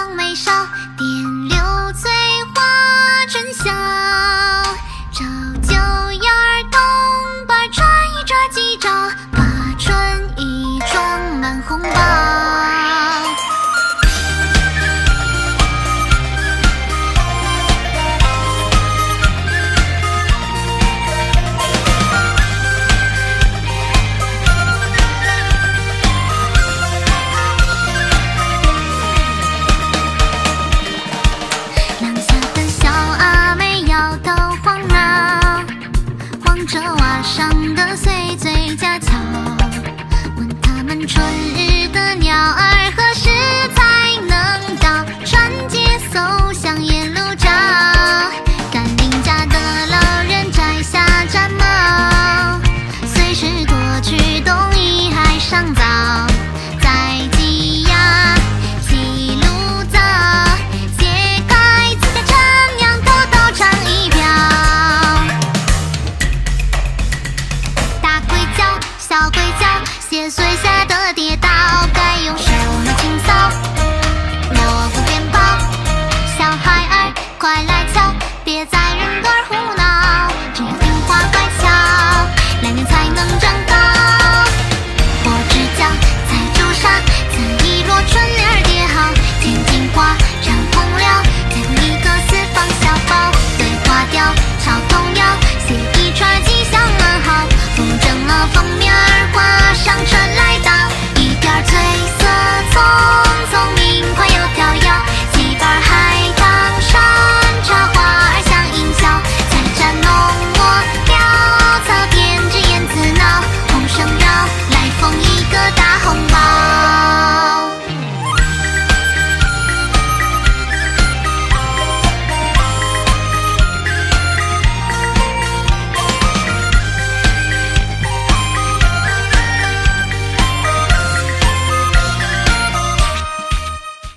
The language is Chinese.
望眉梢，点柳翠花春晓。照旧眼儿东把转一转几招，把春意装满红包。这瓦上的碎嘴家巧，问他们春日的鸟儿何时才能到？穿街搜向沿路找，甘霖家的老人摘下毡帽，随时躲去东移还尚早。在鸡鸭西路早，揭开自家陈娘偷偷唱一瓢。小鬼叫，写碎下的跌倒。